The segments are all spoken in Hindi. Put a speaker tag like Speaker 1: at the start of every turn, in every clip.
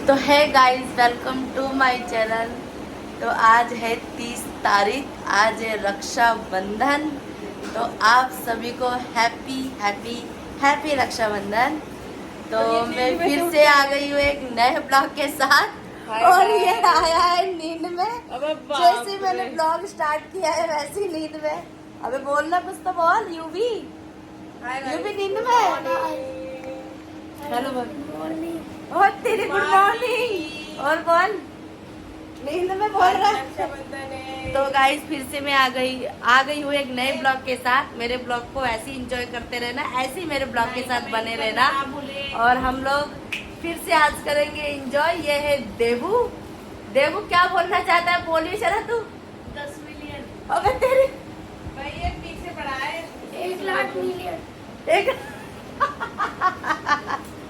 Speaker 1: तो है guys, welcome to my channel. तो आज है 30 तारीख, आज है रक्षाबंधन। तो आप सभी को हैप्पी हैप्पी हैप्पी रक्षाबंधन। तो मैं फिर से आ गई हूँ एक नए ब्लॉग के साथ और ये आया है नींद में। जैसे मैंने ब्लॉग स्टार्ट किया है वैसी नींद में। अबे बोलना कुछ तो बोल। यू भी नींद में। हेलो बोल। और तेरी गुड मॉर्निंग और बोल। नींद में बोल रहा है। तो गाइस फिर से मैं आ गई हूँ एक नए ब्लॉग के साथ। मेरे ब्लॉग को ऐसे ही एंजॉय करते रहना, ऐसे ही मेरे ब्लॉग के साथ बने रहना। और हम लोग फिर से आज करेंगे एंजॉय। ये है देवू। देवू क्या बोलना चाहता है, बोलिए जरा तू।
Speaker 2: 10 मिलियन।
Speaker 1: अबे तेरी
Speaker 2: भाई ये पीछे पड़ा है
Speaker 3: 1 लाख मिलियन।
Speaker 1: एक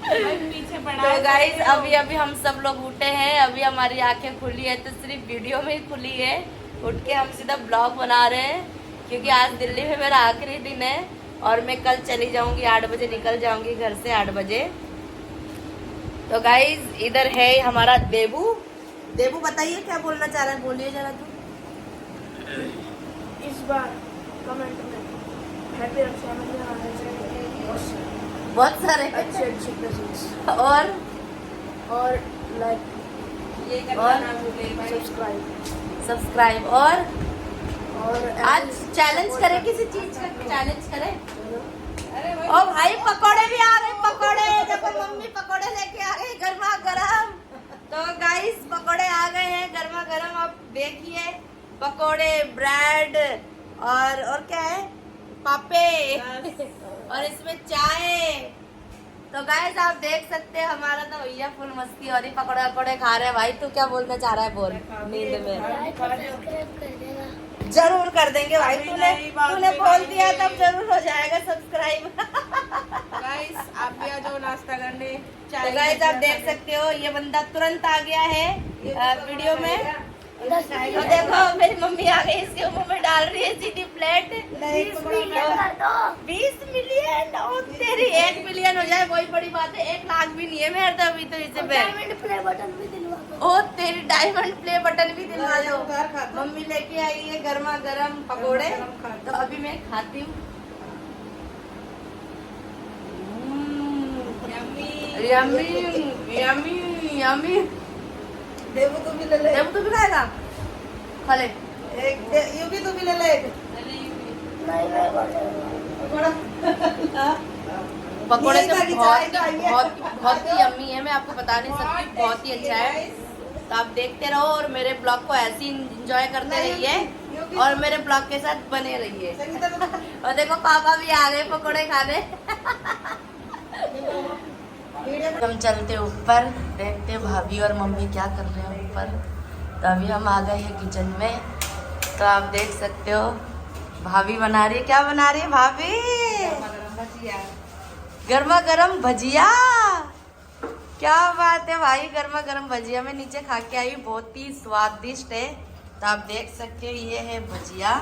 Speaker 2: पीछे पड़ा
Speaker 1: तो
Speaker 2: है।
Speaker 1: गाइस अभी हम सब लोग उठे हैं। अभी हमारी आंखें खुली है तो सिर्फ वीडियो में ही खुली है। उठ के हम सीधा ब्लॉग बना रहे हैं क्योंकि आज दिल्ली में मेरा आखिरी दिन है और मैं कल चली जाऊंगी। 8 बजे निकल जाऊंगी घर से, 8 बजे। तो गाइस इधर है हमारा देवू। देवू बताइए क्या बोलना चाह रहा है, बोलिए जरा तू।
Speaker 3: इस बार कमेंट में हैप्पी रक्षाबंधन आना चाहिए।
Speaker 1: बहुत सारे
Speaker 3: अच्छे प्रेजेंट्स और लाइक
Speaker 2: ये करना
Speaker 1: और
Speaker 2: ना भूले भाई।
Speaker 1: सब्सक्राइब और आज चैलेंज
Speaker 3: support
Speaker 1: करें, किसी चीज का चैलेंज करें।
Speaker 2: अरे भाई
Speaker 1: ओ भाई पकोड़े भी आ गए। पकोड़े देखो, मम्मी पकोड़े लेके आ गई गर्मा गर्म। तो गाइस पकोड़े आ गए हैं गर्मा गर्म। आप देखिए पकोड़े, ब्रेड और क्या है, पापे और इसमें चाय। तो गाइस आप देख सकते हैं हमारा तो भैया फुल मस्ती और ही पकोड़े वकोड़े खा रहे हैं। भाई तू क्या बोलना चाह रहा है, बोल। नींद में
Speaker 3: लाइक और सब्सक्राइब कर देना।
Speaker 1: जरूर कर देंगे भाई।
Speaker 2: अभी
Speaker 1: तूने
Speaker 2: नहीं, बाद
Speaker 1: तूने
Speaker 2: में
Speaker 1: बोल
Speaker 2: करेंगे।
Speaker 1: दिया तब जरूर हो जाएगा सब्सक्राइब।
Speaker 2: गाइस आप भी आ जाओ नाश्ता करने।
Speaker 1: तो गाइस आप देख सकते हो ये बंदा तुरंत आ गया है वीडियो में। तो देखो मेरी मम्मी आ गई, इसके मुंह में डाल रही है सीधी प्लेट।
Speaker 3: 20 मिलियन कर दो।
Speaker 1: 20 मिलियन और तेरी 1 मिलियन हो जाए वही बड़ी बात है। 1 लाख भी नहीं है मेरे तो अभी तो इसे पे।
Speaker 3: डायमंड प्ले बटन भी दिलवा दो।
Speaker 1: ओ तेरी डायमंड प्ले बटन भी दिलवा दो। मम्मी लेके आई है गर्मा गर्म पकोड़े। तो अभी मैं खाती हूँ। Yummy yummy yummy.
Speaker 2: देवू तू भी ले ले।
Speaker 1: देवू तू भी खाएगा, खा ले।
Speaker 2: यू भी तू भी ले ले।
Speaker 3: नहीं
Speaker 1: पकोड़े तो
Speaker 2: ये
Speaker 1: बहुत
Speaker 2: चाहिए।
Speaker 1: बहुत बहुत ही यम्मी है। मैं आपको बता नहीं सकती, बहुत ही अच्छा है। तो आप देखते रहो और मेरे ब्लॉग को ऐसे ही इंजॉय करते रहिए और मेरे ब्लॉग के साथ बने रहिए। और देखो पापा भी आ गए पकोड़े खाने। हम चलते ऊपर, देखते भाभी और मम्मी क्या कर रहे हैं ऊपर। तो अभी हम आ गए हैं किचन में। तो आप देख सकते हो भाभी बना रही है। क्या बना रही है भाभी? गर्मा गर्म भजिया। क्या बात है भाई, गर्मा गर्म भजिया। मैं नीचे खा के आई, बहुत ही स्वादिष्ट है। तो आप देख सकते हो ये है भजिया।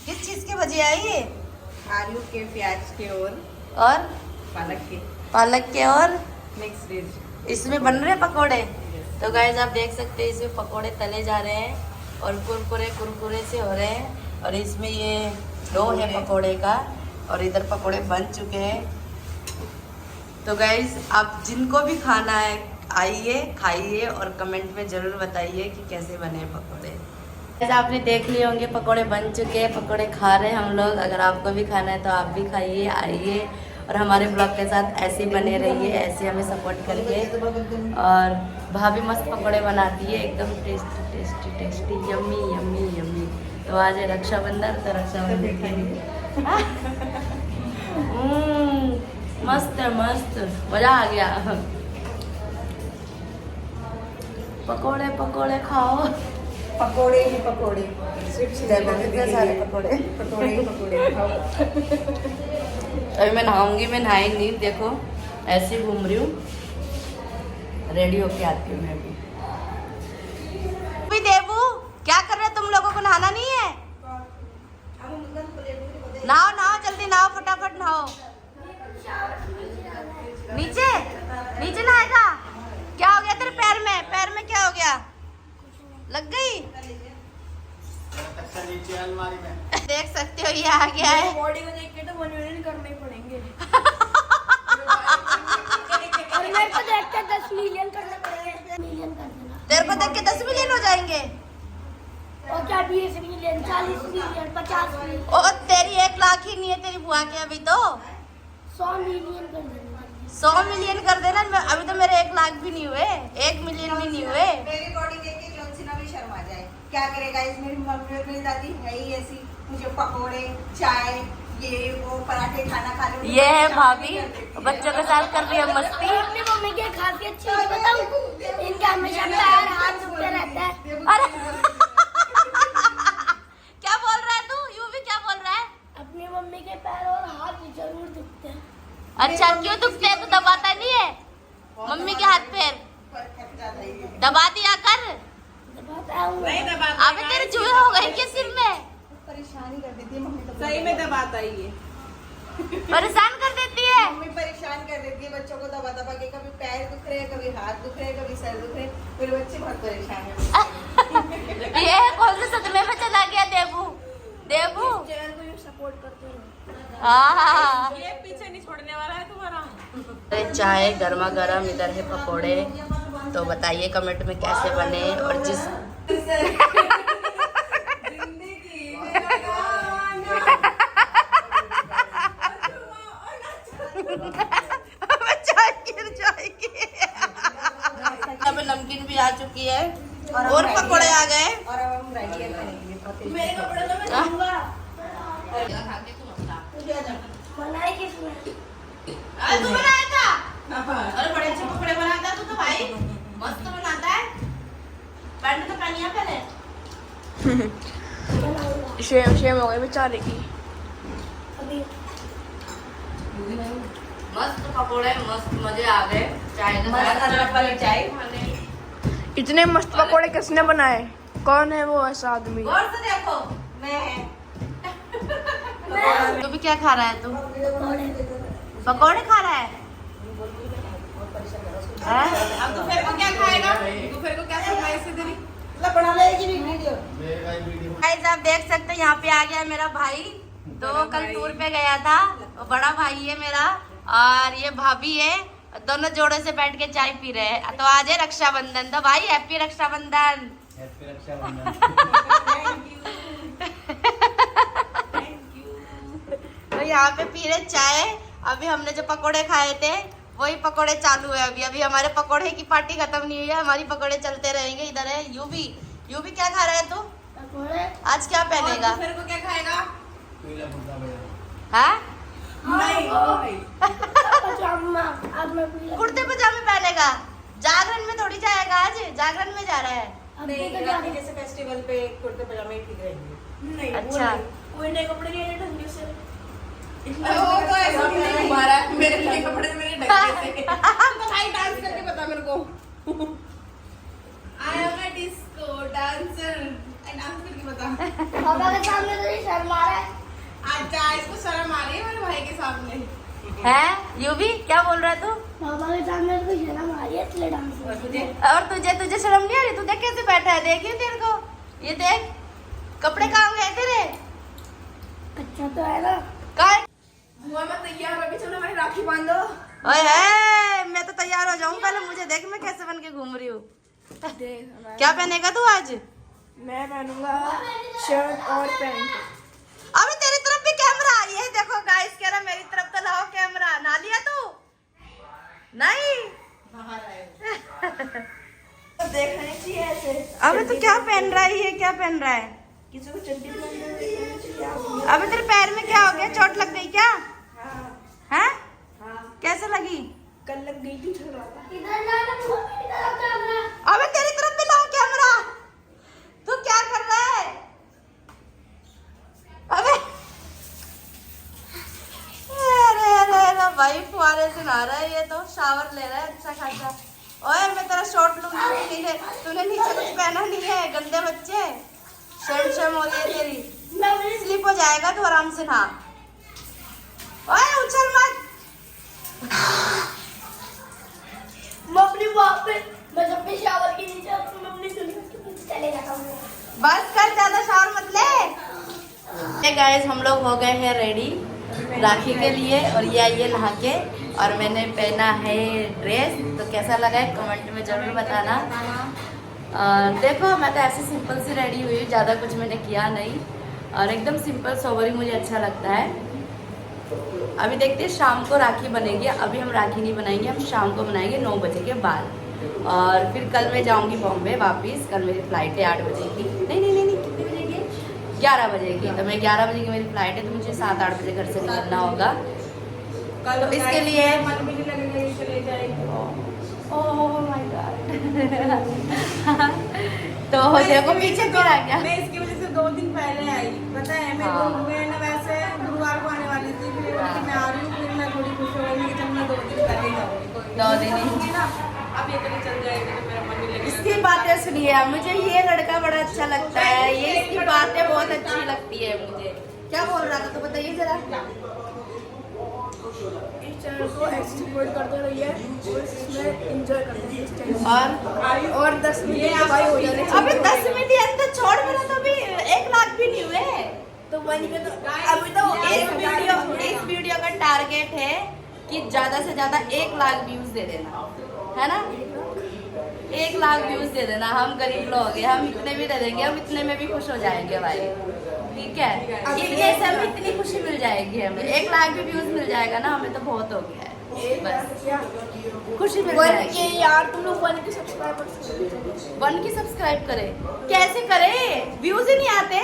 Speaker 1: किस चीज के भजिया है ये?
Speaker 2: आलू के, प्याज के और
Speaker 1: पालक के और
Speaker 2: मिक्स वेज।
Speaker 1: इसमें बन रहे पकोड़े। तो गाइस आप देख सकते हैं इसमें पकोड़े तले जा रहे हैं और कुरकुरे से हो रहे हैं। और इसमें ये डो है पकोड़े का और इधर पकोड़े बन चुके हैं। तो गाइस आप जिनको भी खाना है आइए, खाइए और कमेंट में ज़रूर बताइए कि कैसे बने पकोड़े। जैसे आपने देख लिए होंगे पकोड़े बन चुके हैं, पकोड़े खा रहे हैं हम लोग। अगर आपको भी खाना है तो आप भी खाइए, आइए और हमारे ब्लॉग के साथ ऐसे ही बने रहिए, ऐसे हमें सपोर्ट करिए। और भाभी मस्त पकोड़े बनाती है, एकदम tasty tasty tasty, yummy yummy yummy. तो आज है रक्षाबंधन, तो रक्षाबंधन के लिए मस्त है, मस्त मजा आ गया। पकोड़े पकोड़े खाओ।
Speaker 2: पकोड़े ही पकोड़े।
Speaker 1: कितने सारे पकोड़े।
Speaker 2: पकोड़े ही पकोड़े खाओ।
Speaker 1: अभी मैं नहाऊंगी, मैं नहाई नहीं, देखो ऐसे ही घूम रही हूँ। रेडी होके आती हूँ मैं भी। देवू क्या कर रहे हो, तुम लोगों को नहाना नहीं है? नहाओ नहाओ जल्दी नहाओ, फटाफट नहाओ। नीचे नीचे नहाएगा? क्या हो गया तेरे पैर में? लग गई।
Speaker 4: नीचे अलमारी में
Speaker 1: देख सकते हो ये आ गया है।
Speaker 3: बॉडी को देख के तो 1 मिलियन करने ही पड़ेंगे। और मेरे को देख के 10 मिलियन करने पड़ेंगे। मिलियन कर देना।
Speaker 1: तेरे को देख के 10 मिलियन हो जाएंगे।
Speaker 3: और क्या 20 मिलियन, 40 मिलियन, 50 मिलियन,
Speaker 1: ओ तेरी 1 लाख ही नहीं है तेरी बुआ के अभी तो।
Speaker 3: 100 मिलियन कर देना।
Speaker 1: 100 मिलियन कर देना। अभी तो मेरे 1 लाख भी नहीं हुए, 1 मिलियन भी नहीं हुए।
Speaker 5: मेरी बॉडी देख के जॉन सीना भी शर्मा जाए। क्या करेगा इस मेरी मम्मी और मेरी दादी है ही ऐसी। मुझे पकोड़े, चाय, ये वो पराठे खाना खा लो।
Speaker 1: ये है भाभी बच्चों के साथ कर रही है मस्ती।
Speaker 3: मैं अपनी मम्मी की खासियत चीज बताऊं, इनका हमेशा पैर हाथ दुखते रहता है।
Speaker 1: अरे क्या बोल रहा है तू? यू भी क्या बोल रहा है?
Speaker 3: अपनी मम्मी के पैर और हाथ जरूर दुखते हैं।
Speaker 1: अच्छा क्यों दुखते हैं? तू दबाता नहीं है मम्मी के हाथ पैर? दबा दिया कर।
Speaker 3: दबाता हूँ।
Speaker 2: नहीं दबाता।
Speaker 1: अबे तेरे जुए हो गए क्या सिर में?
Speaker 5: परेशानी कर देती है मम्मी तो।
Speaker 2: सही में दबाता ही है।
Speaker 1: परेशान कर देती है।
Speaker 5: मम्मी परेशान कर देती है बच्चों को दबा दबा के। कभी पैर दुख रहे, कभी हाथ दुख रहे, कभी सर दुख रहे। मेरे बच्चे बहुत परेशान है।
Speaker 1: ये कौन से सदमे में चला गया देबू? देबू
Speaker 3: चैनल को सपोर्ट करते रहो।
Speaker 1: हाँ।
Speaker 2: ये पीछे नहीं छोड़ने वाला है तुम्हारा।
Speaker 1: चाय गर्मा गर्म, इधर है पकोड़े। तो बताइए कमेंट में कैसे बने। और जिस चाय गिर जाएगी। अब नमकीन भी आ चुकी है और पकोड़े आ गए।
Speaker 5: और अब हम राइडियर करेंगे।
Speaker 3: मेरे कपड़े तो मैं दूंगा। बनाए किसने?
Speaker 1: तू बनाया था? अरे बड़े अच्छे पकोड़े बनाता तू तो भाई, मस्त बनाता है। पैंट तो पहनिया पहले।
Speaker 3: शेम हो गई बेचारे की। अभी
Speaker 1: मस्त पकोड़े, मस्त मजे आ गए। चाय के साथ
Speaker 5: चाय
Speaker 3: इतने मस्त पकोड़े किसने बनाए? कौन है वो ऐसा आदमी?
Speaker 1: गौर से देखो।
Speaker 5: मैं
Speaker 1: तू भी क्या खा रहा है? तू पकोड़े खा रहा है? हैं?
Speaker 2: अब दोपहर को क्या खाएगा? दोपहर को क्या फरमाइश है तेरी?
Speaker 5: बना लेगी वीडियो।
Speaker 4: मेरा वीडियो
Speaker 1: गाइस आप देख सकते हैं यहाँ पे आ गया मेरा भाई। तो कल टूर पे गया था। वो बड़ा भाई है मेरा और ये भाभी है। दोनों जोड़े से बैठ के चाय पी रहे हैं। तो आज है रक्षाबंधन। तो भाई हैप्पी रक्षाबंधन।
Speaker 4: हैप्पी रक्षाबंधन।
Speaker 1: तो यहाँ पे पी रहे चाय। अभी हमने जो पकोड़े खाए थे वही पकोड़े चालू है। अभी हमारे पकोड़े की पार्टी खत्म नहीं हुई है। हमारी पकोड़े चलते रहेंगे। इधर है यूवी। यूवी क्या खा रहा है तू?
Speaker 3: पकोड़े
Speaker 1: आज क्या पहनेगा?
Speaker 2: दोपहर को क्या खाएगा?
Speaker 4: पीला कुर्ता पजामा।
Speaker 1: हाँ?
Speaker 2: नहीं।
Speaker 3: पजामा। आज मैं पीला
Speaker 1: कुर्ते पजामे पहनेगा। जागरण में थोड़ी जाएगा आज। जागरण में जा रहा है।
Speaker 3: अभी तो
Speaker 5: नहीं,
Speaker 3: जाने
Speaker 5: जैसे फेस्टिवल पे कुर्ते पजामे ही ठीक रहेंगे।
Speaker 3: नहीं।
Speaker 1: अच्छा।
Speaker 3: कोई नए कपड़े नहीं है ढंग से।
Speaker 2: वो तो ऐसा नहीं हमारा मेरे लिए कपड़े मेरे ढंग से। तो भाई डांस करके बता मेरे को। I am a disco dancer. Dance करके बता।
Speaker 3: पापा के सामने तो नहीं शर्मा रहा है।
Speaker 2: अच्छा इसको शर्म आ रही है मेरे भाई के सामने।
Speaker 1: है यूवी क्या बोल रहा है तू?
Speaker 3: पापा के सामने तो शर्म आ रही है इसलिए डांस कर रही है।
Speaker 1: और तुझे शर्म नहीं आ रही? तू देख कैसे बैठा है। देखिए तेरे को ये देख कपड़े कहाँ गए तेरे?
Speaker 3: अच्छा तो है ना।
Speaker 1: कहाँ?
Speaker 2: हुआ मैं तैयार अभी चलो मेरी राखी बांधो।
Speaker 1: ओए है मैं तो तैयार हो जाऊं। पहले मुझे देख मैं कैसे बन के घूम रही हूँ। क्या पहनेगा तू आज?
Speaker 3: मैं पहनूंगा शर्ट और पैंट।
Speaker 1: अबे तेरी तरफ भी कैमरा। ये देखो गाइस कह रहा मेरी तरफ तो लाओ कैमरा। ना लिया तू? नहीं।
Speaker 3: देखने चाहिए ऐसे।
Speaker 1: अबे तू क्या पहन रहा है? ये क्या पहन रहा है?
Speaker 3: किसी को चड्डी पहनने में देखना चाहिए।
Speaker 1: अबे तेरे पैर में क्या हो गया? चोट लग गई क्या?
Speaker 3: हाँ
Speaker 1: हैं?
Speaker 3: हाँ
Speaker 1: कैसे लगी?
Speaker 3: कल लग गई थी थोड़ा। इधर जाना कैमरा।
Speaker 1: अबे तेरी तरफ भी लाओ कैमरा। तू क्या कर रहा है? अबे अरे अरे अरे भाई फुहारे से नहा रहा है। ये तो शावर ले रहा है अच्छा खासा। ओए मैं तेरा शॉर्ट लूंगी। तूने नीचे कुछ पहना नहीं है। गंदे बच्चे शर्म हो रही है तेरी। स्लिप हो जाएगा तू। आराम से नहा। ओए उछल मत।
Speaker 3: मैं अपनी वहाँ पे मैं जब भी शावर के नीचे आती हूँ मैं अपनी दुनिया के पीछे चले जाता
Speaker 1: बस कर, ज्यादा शॉर मत ले। गाइस हम लोग हो गए हैं रेडी राखी के लिए और ये आइए नहा के और मैंने पहना है ड्रेस। तो कैसा लगा है कमेंट में जरूर बताना। देखो मैं तो ऐसे सिंपल सी रेडी हुई, ज़्यादा कुछ मैंने किया नहीं और एकदम सिंपल सोबर ही मुझे अच्छा लगता है। अभी देखते हैं शाम को राखी बनेगी। अभी हम राखी नहीं बनाएंगे, हम शाम को बनाएंगे 9 बजे के बाद। और फिर कल मैं जाऊंगी बॉम्बे वापस। कल मेरी फ़्लाइट है 8 बजे की। नहीं कितने बजे की? 11 बजे की। तो मैं 11 बजे की मेरी फ़्लाइट है, तो मुझे 7-8 बजे घर से निकलना होगा।
Speaker 2: कल
Speaker 1: तो इसके लिए
Speaker 2: मन भी नहीं लगेगा, ये चले जाएगी।
Speaker 1: Oh my God. तो देखो पीछे फिर आ गया।
Speaker 2: मैं इसकी वजह से 2 दिन पहले आई, पता है। मैं ना वैसे गुरुवार को आने वाली थी, फिर मैं आ रही हूँ, फिर मैं थोड़ी खुश हो गई कि चल मैं 2 दिन पहले जाऊँगी।
Speaker 1: 2 दिन ही
Speaker 2: ना, अब ये तो नहीं चल जाएगी तो मेरा मन नहीं लगेगा।
Speaker 1: इसकी बातें सुनिए, मुझे ये लड़का बड़ा अच्छा लगता है, ये इसकी बातें बहुत अच्छी लगती है मुझे। क्या बोल रहा था तो बताइए जरा।
Speaker 3: इस चैनल को ऐसे सपोर्ट करते रहिए और इसमें एंजॉय करते रहिए इस चैनल और 10 मिनट दवाई हो जाने
Speaker 1: अभी 10 मिनट यार तो छोड़, मेरा तो अभी 1 लाख भी नहीं हुए।
Speaker 3: तो वही में तो
Speaker 1: अभी तो इस वीडियो का टारगेट है कि ज्यादा से ज्यादा 1 लाख व्यूज दे देना, है ना। 1 लाख व्यूज दे देना। हम गरीब लोग हैं, हम इतने भी दे देंगे, हम इतने में भी खुश हो जाएंगे भाई, ठीक है। इतने से हमें इतनी खुशी मिल जाएगी, हमें 1 लाख भी व्यूज मिल जाएगा ना, हमें तो बहुत हो गया है। बस खुशी मिल जाएगी।
Speaker 3: यार तुम लोग 1 के सब्सक्राइबर
Speaker 1: 1 की सब्सक्राइब करे, कैसे करे, व्यूज ही नहीं आते।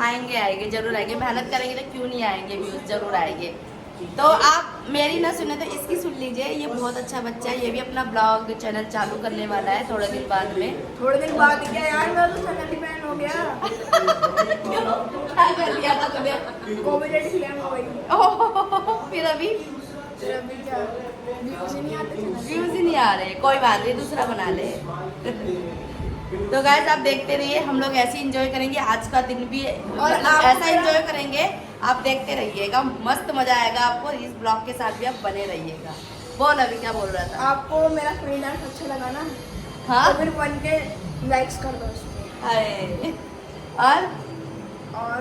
Speaker 1: आएंगे जरूर आएंगे, मेहनत करेंगे तो क्यों नहीं आएंगे, व्यूज जरूर आएंगे। तो आप मेरी ना सुने तो इसकी सुन लीजिए, ये बहुत अच्छा बच्चा है, ये भी अपना ब्लॉग चैनल चालू करने वाला है थोड़े दिन बाद में।
Speaker 3: थोड़े दिन बाद क्या यार, मेरा तो चैनल ही बैन हो गया।
Speaker 1: क्या कर दिया था तूने?
Speaker 3: कॉपीराइट क्लेम हो गई।
Speaker 1: फिर अभी
Speaker 3: क्या व्यूज ही नहीं आते चैनल।
Speaker 1: व्यूज ही नहीं आ रहे, कोई बात नहीं, दूसरा बना ले। तो गाइस आप देखते रहिए, हम लोग ऐसे एंजॉय करेंगे आज का दिन भी, और ऐसा एंजॉय करेंगे, आप देखते रहिएगा, मस्त मजा आएगा आपको। इस ब्लॉग के साथ भी आप बने रहिएगा। बोल अभी क्या बोल रहा था?
Speaker 3: आपको मेरा फ्री डांस अच्छा लगा ना?
Speaker 1: हाँ
Speaker 3: तो फिर 1 के लाइक्स कर दो उसमें
Speaker 1: अरे और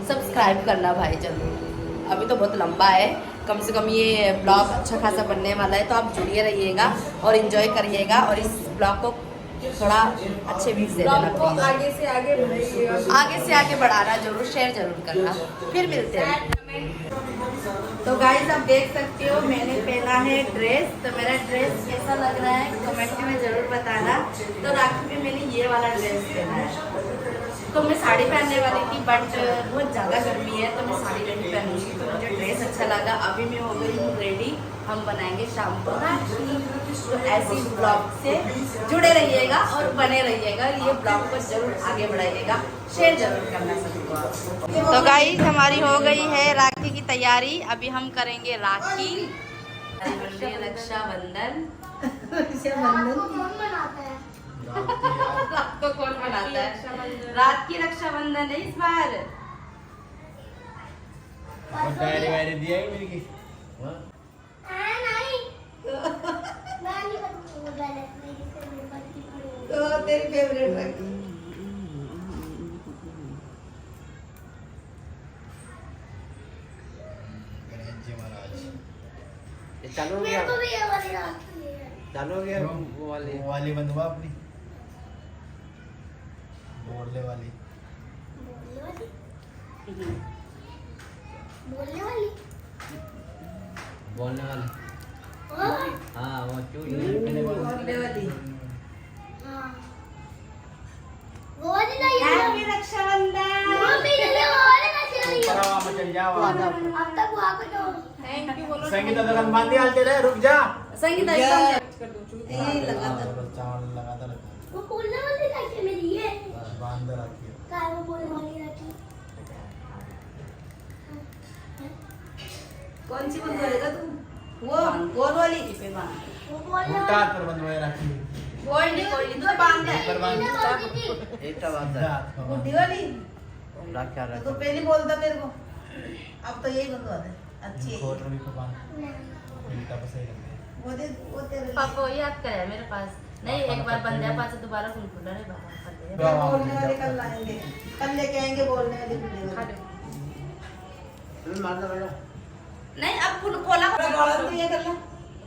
Speaker 1: सब्सक्राइब करना भाई जरूर। अभी तो बहुत लंबा है, कम से कम ये ब्लॉग अच्छा खासा बनने वाला है, तो आप जुड़िए रहिएगा और एंजॉय करिएगा और इस ब्लॉग को थोड़ा अच्छे व्यूज दे देना प्लीज।
Speaker 3: आगे से आगे बढ़ाइएगा,
Speaker 1: आगे से आगे बढ़ाना जरूर, शेयर जरूर करना। फिर मिलते हैं। तो गाइस आप देख सकते हो मैंने पहना है ड्रेस। तो मेरा ड्रेस कैसा लग रहा है कमेंट में जरूर बताना। तो राखी में मैंने ये वाला ड्रेस पहना है। तो मैं साड़ी पहनने वाली थी बट बहुत ज़्यादा गर्मी है तो मैं साड़ी नहीं पहनूंगी। तो मुझे ड्रेस अच्छा लगा। अभी मैं हो गई हूँ रेडी, हम बनाएंगे शाम को राखी। तो ऐसी ब्लॉग से जुड़े रहिएगा और बने रहिएगा। ये ब्लॉग को जरूर आगे बढ़ाइएगा, शेयर जरूर करना सबको। तो गाइस हमारी हो गई है राखी की तैयारी। अभी हम करेंगे राखी, रक्षाबंधन। रात को कौन मनाता है? रात की रक्षाबंधन है इस बार।
Speaker 4: डायरी वायरी दिया है मेरी की? हाँ?
Speaker 1: तो तेरी फेवरेट राखी
Speaker 4: गणेश जी महाराज।
Speaker 6: ये चालू हो गया, चालू हो गया वो वाली।
Speaker 4: वो वाली बंधुआ अपनी बोलने वाली।
Speaker 6: बोलने वाली। हाँ वो क्यों
Speaker 1: बोलने वाली। हैप्पी रक्षाबंधन।
Speaker 4: परावा में चल जाओ।
Speaker 2: थैंक यू बोलो।
Speaker 4: संगीता दुकान बांधी हालते रहे, रुक जा।
Speaker 1: संगीता
Speaker 4: हाँ,
Speaker 1: लगातार
Speaker 4: बस चावल लगाता रहता है। बस बांध रखिए।
Speaker 1: कौन सी बंधवाएगा तू? वो गोल वाली पे बांध।
Speaker 4: उल्टा हाथ पर बंधवाए रखी।
Speaker 1: कोई नहीं तो बांध दे।
Speaker 4: पर बांध।
Speaker 6: एक तो बात है
Speaker 4: हाथ पर बांध।
Speaker 1: गुड्डी वाली
Speaker 6: राख क्या
Speaker 1: तो पहले बोलता तेरे को, अब तो यही बंधवा दे। अच्छी है
Speaker 4: खोटड़ी पर बांध। उल्टा पर सही लगता है।
Speaker 1: वो तेरे पापा वही याद कराया मेरे पास। नहीं एक बार बंद है पास दोबारा खुल खुला रे बाबा
Speaker 5: बोलने वाले कल लाएंगे, कल लेके आएंगे बोलने वाले
Speaker 6: मार दो बेटा।
Speaker 1: नहीं अब खुल खोला
Speaker 5: तो ये कर लो।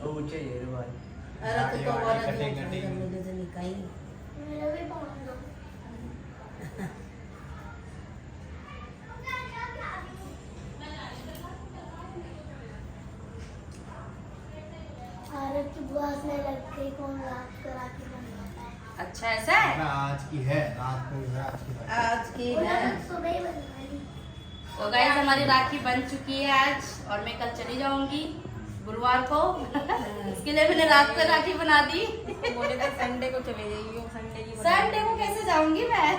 Speaker 6: वो ऊंचे ये रे भाई।
Speaker 1: अरे तो बोला
Speaker 6: कटिंग कटिंग।
Speaker 1: मुझे से निकाई
Speaker 4: मेरा भी पाँच दो। भारत की बुआ से लग गई कौन रात को राखी बनवाता है।
Speaker 1: अच्छा ऐसा है
Speaker 7: आज की है, रात को है, आज की है।
Speaker 1: आज की
Speaker 4: बोला
Speaker 1: है
Speaker 4: तो सुबह ही बनवाई।
Speaker 1: तो गाइस हमारी राखी बन चुकी है आज और मैं कल चली जाऊंगी गुरुवार को इसके लिए मैंने रात को राखी बना दी
Speaker 2: बोले तो संडे को चले जाइए, संडे की
Speaker 1: संडे को कैसे जाऊंगी मैं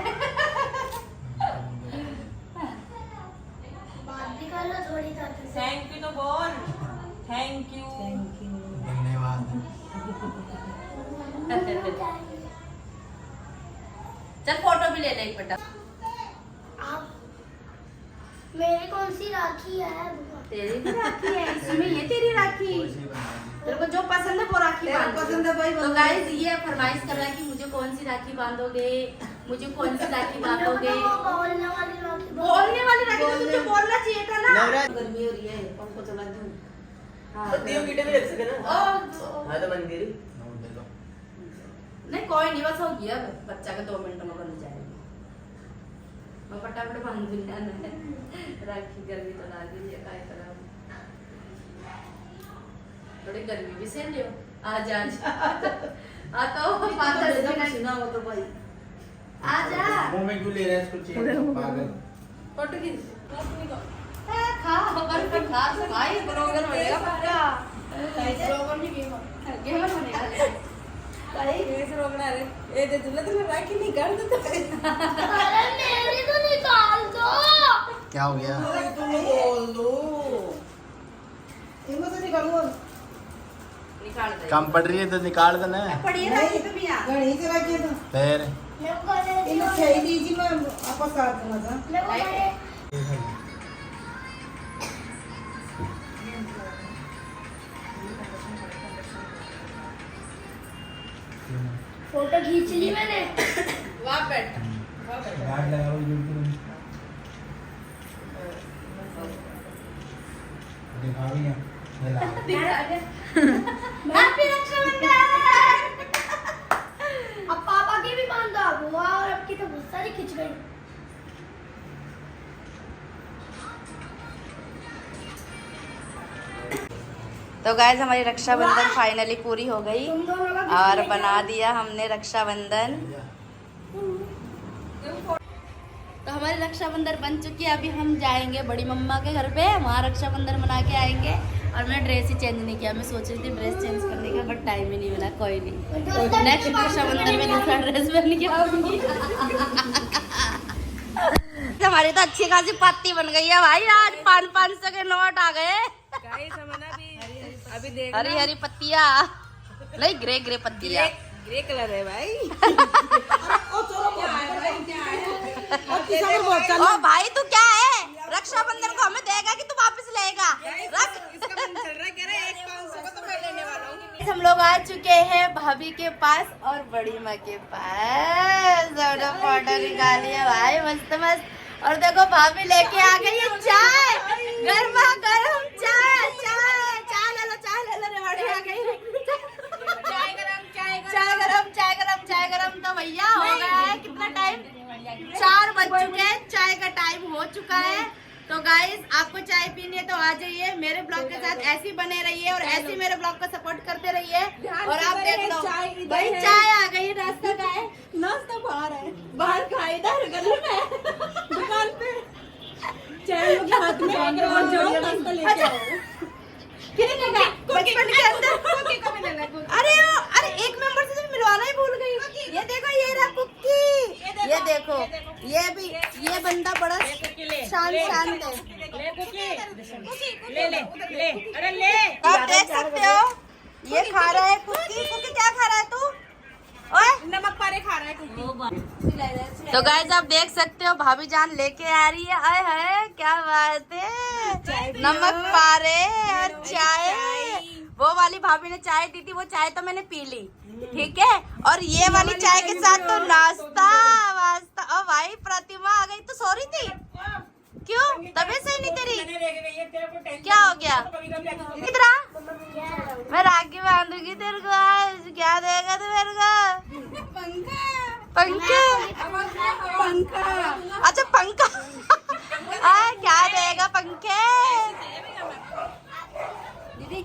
Speaker 4: बात भी कर लो थोड़ी सा।
Speaker 2: थैंक यू तो बोल, थैंक यू।
Speaker 7: धन्यवाद।
Speaker 1: चल फोटो भी ले ले एक बेटा
Speaker 4: आप मेरी कौन सी राखी है बुआ?
Speaker 1: तेरी भी राखी है इसमें ये तेरी राखी तेरे को जो पसंद है वो राखी
Speaker 5: तेरे
Speaker 1: बांध
Speaker 5: को पसंद है वही
Speaker 1: तो
Speaker 5: बांध।
Speaker 1: गाइस ये फरमाइश कर रहा है कि मुझे कौन सी राखी बांधोगे मुझे कौन सी राखी बांधोगे
Speaker 4: वो बोलने वाली राखी
Speaker 1: बोलने वाली राखी तो तुझे बोलना चाहिए था ना
Speaker 6: नवरात्र
Speaker 5: गर्मी हो रही है, पंखो चला दूं।
Speaker 1: हाँ,
Speaker 6: दियो कीटे भी रख सके ना।
Speaker 1: और
Speaker 6: हाँ तो मंदिर।
Speaker 1: नहीं कोई नहीं बस हो गया बच्चा के 2 मिनट में बन जाएगा मैं फटाफट बांध दूंगा ना राखी गर्मी तो ना दी है काय करा थोड़ी गर्मी भी सह लियो आज आज आ तो फादर से
Speaker 5: पसीना हो तो भाई
Speaker 1: आजा
Speaker 7: मुंह में क्यों ले रहा है इसको चाहिए पागल।
Speaker 1: फोटो की खा पर खा भाई ब्लॉगर बनेगा पक्का ब्लॉगर नहीं गेमर बनेगा
Speaker 2: कैसे रोकना रे? ए दे दूल्हा तुम्हें राखी नहीं कर देता।
Speaker 4: अरे मेरी तो निकाल दो।
Speaker 7: क्या हो गया?
Speaker 5: तुम बोल दो। इनको से निकालूंगा।
Speaker 1: निकाल दे
Speaker 7: कम पड़ रही है तो निकाल दो ना।
Speaker 1: पड़ी है राखी तो भैया
Speaker 5: घड़ी से रखिए तो।
Speaker 7: फिर
Speaker 4: मेरे को कहने
Speaker 5: इन
Speaker 4: दो।
Speaker 5: छह दीजिए मैं आपस कर दूंगा था।
Speaker 4: मेरे को कहने फोटो खींच ली मैंने।
Speaker 1: वहां बैठ
Speaker 7: गार्ड लगा हुआ यूट्यूब में। दिखा भी ना। ये ला।
Speaker 1: हैप्पी रक्षाबंधन
Speaker 4: अब पापा की भी बांधा बुआ और अब की तो बहुत सारी खिंच गई।
Speaker 1: तो गाइस हमारी रक्षाबंधन फाइनली पूरी हो गई
Speaker 4: तुम दोनों का
Speaker 1: और बना दिया हमने रक्षाबंधन तो हमारी रक्षाबंधन बन चुकी है अभी हम जाएंगे बड़ी मम्मा के घर पे वहाँ रक्षाबंधन बना के आएंगे और मैं ड्रेस ही चेंज नहीं किया मैं सोच रही थी ड्रेस चेंज करने का बट टाइम ही नहीं मिला कोई नहीं नेक्स्ट रक्षाबंधन में दूसरा ड्रेस पहन के आऊंगी हमारी तो अच्छी खासी पार्टी बन गई है भाई आज 500 के नोट आ गए
Speaker 2: गाइस हम ना अभी देख
Speaker 1: हरी हरी पत्तियां नहीं ग्रे ग्रे पत्तियां
Speaker 2: ग्रे कलर है भाई।
Speaker 1: ओ भाई तू क्या है रक्षाबंधन को हमें देगा कि तू वापस लेगा रख हम लोग आ चुके हैं भाभी के पास और बड़ी माँ के पास दोनों फोटो निकाली है भाई मस्त मस्त और देखो भाभी लेके आ गई है चाय गर्मा गर्म चाय चाय चाय ले लो रेवाड़ी आ गई चाय गरम तो भैया हो गया है कितना टाइम 4 बज चुके हैं चाय का टाइम हो चुका है तो गाइस आपको चाय पीनी है तो आ जाइए मेरे ब्लॉग के साथ ऐसे ही बने रहिए और ऐसे ही मेरे ब्लॉग को सपोर्ट करते रहिए और आप देख लो भाई चाय आ गई रास्ता का है
Speaker 2: नाश्ता बाहर है,
Speaker 1: बाहर खाए इधर गली में
Speaker 2: दुकान पे चाय लोग के हाथ में और जाओ नाश्ता लेके आओ।
Speaker 1: कितने बचपन के अंदर अरे एक मेंबर से तो मिलवाना ही भूल गई ये देखो ये रहा कुकी ये देखो ये बंदा बड़ा शांत है आप देख सकते हो ये खा रहा है कुकी क्या खा रहा है तू ओए
Speaker 2: नमक पारे खा रहा है कुकी।
Speaker 1: तो गाइस आप देख सकते हो भाभी जान लेके आ रही है आए हाय क्या बात है नमक पारे और चाय वो वाली भाभी ने चाय दी थी वो चाय तो मैंने पी ली ठीक है। और ये वाली चाय के साथ तो नाश्ता वास्ता। ओ भाई प्रतिमा आ गई तो सो रही थी क्यों? तबीयत सही नहीं तेरी? क्या हो गया? किधर आ? मैं राखी बांधूंगी तेरे को आज। क्या देगा तू मेरे को? पंखा। अच्छा पंखा। क्या देगा पंखे? दीदी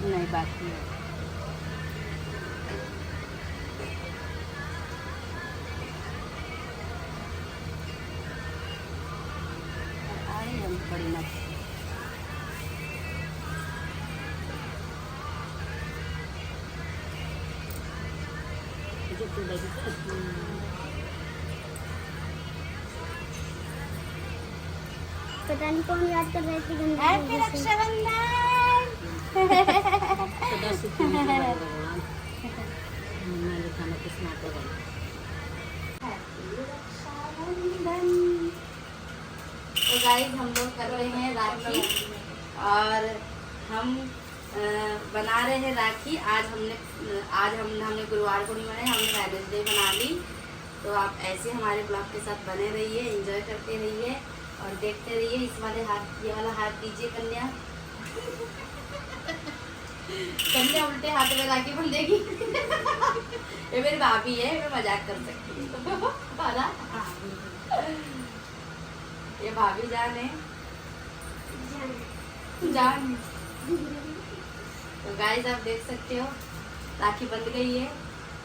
Speaker 1: नहीं बाकी है। आई हम बड़ी मस्त।
Speaker 4: पता नहीं कौन याद कर रहे थे।
Speaker 1: हैप्पी रक्षाबंधन। तो गाइस हम लोग कर रहे हैं राखी और हम बना रहे हैं राखी। आज हमने गुरुवार को नहीं बनाई, हमने वेडनेसडे बना ली। तो आप ऐसे हमारे ब्लॉग के साथ बने रहिए, एंजॉय करते रहिए और देखते रहिए। इस वाले हाथ, ये वाला हाथ दीजिए कन्या। कन्या उल्टे हाथ में राखी बंधेगी। ये मेरी भाभी है, मैं मजाक कर सकती हूँ। ये भाभी जान है, जान। तो गाइस आप देख सकते हो राखी बंध गई है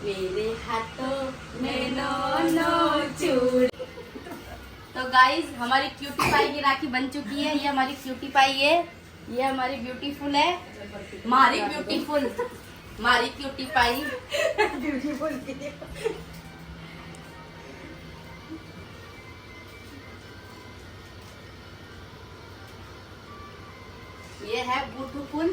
Speaker 1: मेरे हाथों में नो चूड़ी। तो गाइस हमारी क्यूटी पाई की राखी बन चुकी है। ये हमारी क्यूटी पाई है, ये हमारी ब्यूटीफुल है, मारी ब्यूटीफुल, मारी क्यूटी पाई ब्यूटीफुल। ये है ब्यूटीफुल।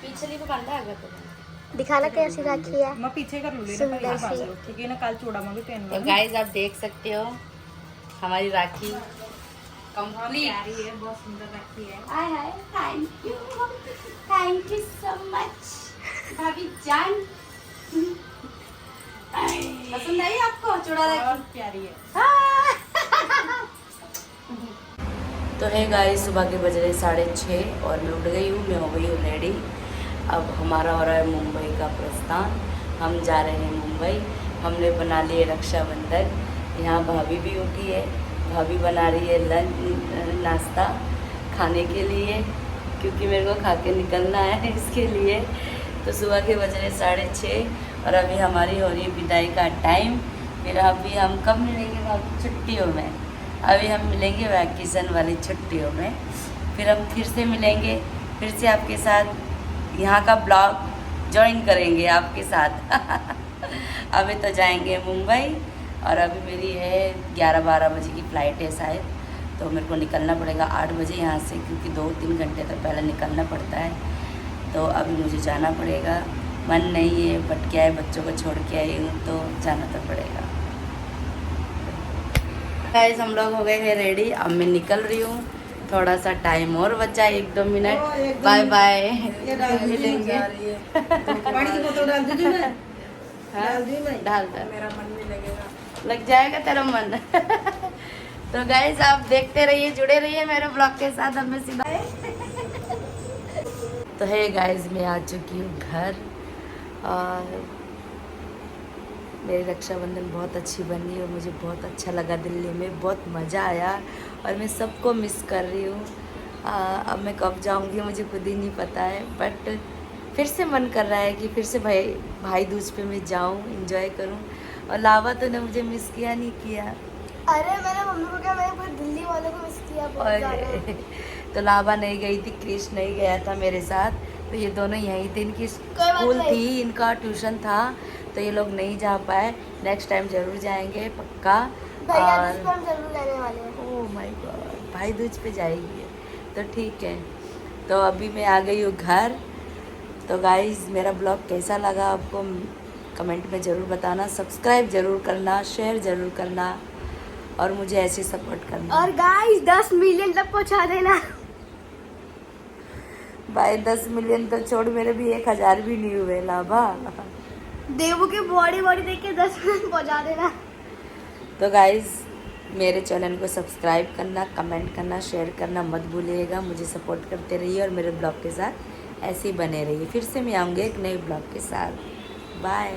Speaker 1: पिछली को बंदा आ गया तो
Speaker 4: दिखाना कैसी राखी है।
Speaker 2: मैं पीछे कर लूंगी
Speaker 4: सुंदर सी।
Speaker 2: ठीक है ना, कल चूड़ा में भी पहन
Speaker 1: तो गाइस आप देख सकते हो हमारी राखी कंप्लीट
Speaker 2: है, बहुत सुंदर राखी है।
Speaker 1: हाय हाय, थैंक यू सो मच भाभी जान। पसंद आई आपको चूड़ा राखी?
Speaker 2: प्यारी है।
Speaker 1: तो है गाइस सुबह के बज रहे 6:30 और मैं उठ गई हूँ, मैं हो गई हूँ रेडी। अब हमारा हो रहा है मुंबई का प्रस्थान। हम जा रहे हैं मुंबई। हमने बना लिए रक्षाबंधन। यहाँ भाभी भी उठी है, भाभी बना रही है लंच नाश्ता खाने के लिए, क्योंकि मेरे को खा के निकलना है इसके लिए। तो सुबह के बज रहे 6:30 और अभी हमारी हो रही है विदाई का टाइम। फिर अभी हम कब मिलेंगे भाभी? छुट्टियों में। अभी हम मिलेंगे वैकेशन वाली छुट्टियों में। फिर हम फिर से मिलेंगे, फिर से आपके साथ यहाँ का ब्लॉग ज्वाइन करेंगे आपके साथ। अभी तो जाएंगे मुंबई और अभी मेरी है 11-12 बजे की फ़्लाइट है शायद। तो मेरे को निकलना पड़ेगा 8 बजे यहाँ से, क्योंकि 2-3 घंटे तक पहले निकलना पड़ता है। तो अभी मुझे जाना पड़ेगा। मन नहीं है बट क्या है, बच्चों को छोड़ के आई हूँ तो जाना तो पड़ेगा। गाइस हम लोग हो गए हैं रेडी। अब मैं निकल रही हूँ, थोड़ा सा टाइम और बचा, 1-2 मिनट। बाय बाय, मिलेंगे।
Speaker 2: पानी की बोतल डाल दीजिए ना।
Speaker 1: डाल दे,
Speaker 2: मेरा मन नहीं लगेगा।
Speaker 1: लग जाएगा तेरा मन। तो गाइस आप देखते रहिए, जुड़े रहिए मेरे ब्लॉग के साथ। अब मैं सीधा तो है गाइस मैं आ चुकी हूँ घर और मेरी रक्षाबंधन बहुत अच्छी बनी और मुझे बहुत अच्छा लगा। दिल्ली में बहुत मज़ा आया और मैं सबको मिस कर रही हूँ। अब मैं कब जाऊँगी मुझे खुद ही नहीं पता है, बट फिर से मन कर रहा है कि फिर से भाई दूज पे मैं जाऊँ, एंजॉय करूँ। और लावा तो ने मुझे मिस किया नहीं किया,
Speaker 3: अरे मैंने मम्मी को क्या, मैंने पूरे दिल्ली वालों को मिस किया बहुत ज़्यादा।
Speaker 1: और तो लाभा नहीं गई थी, क्रिश नहीं गया था मेरे साथ, तो ये दोनों यहीं थे। इनकी
Speaker 3: बात
Speaker 1: स्कूल
Speaker 3: नहीं।
Speaker 1: थी, इनका ट्यूशन था, तो ये लोग नहीं जा पाए। नेक्स्ट टाइम जरूर जाएंगे पक्का।
Speaker 3: भैया
Speaker 1: और
Speaker 3: जिसको हम जरूर लेने वाले हैं।
Speaker 1: ओह माय गॉड, भाई दूज पे जाएगी, तो ठीक है। तो अभी मैं आ गई हूँ घर। तो गाइज़ मेरा ब्लॉग कैसा लगा आपको कमेंट में ज़रूर बताना, सब्सक्राइब ज़रूर करना, शेयर ज़रूर करना और मुझे ऐसे सपोर्ट करना।
Speaker 3: और गाइस 10 मिलियन तक पहुंचा देना।
Speaker 1: भाई 10 मिलियन तो छोड़, मेरे भी 1000 भी नहीं हुए लाभा।
Speaker 3: देवू की बॉडी देख के 10 मिलियन पहुंचा देना।
Speaker 1: तो गाइज़ मेरे चैनल को सब्सक्राइब करना, कमेंट करना, शेयर करना मत भूलिएगा। मुझे सपोर्ट करते रहिए और मेरे ब्लॉग के साथ ऐसे ही बने रहिए। फिर से मैं आऊँगी एक नए ब्लॉग के साथ। बाय।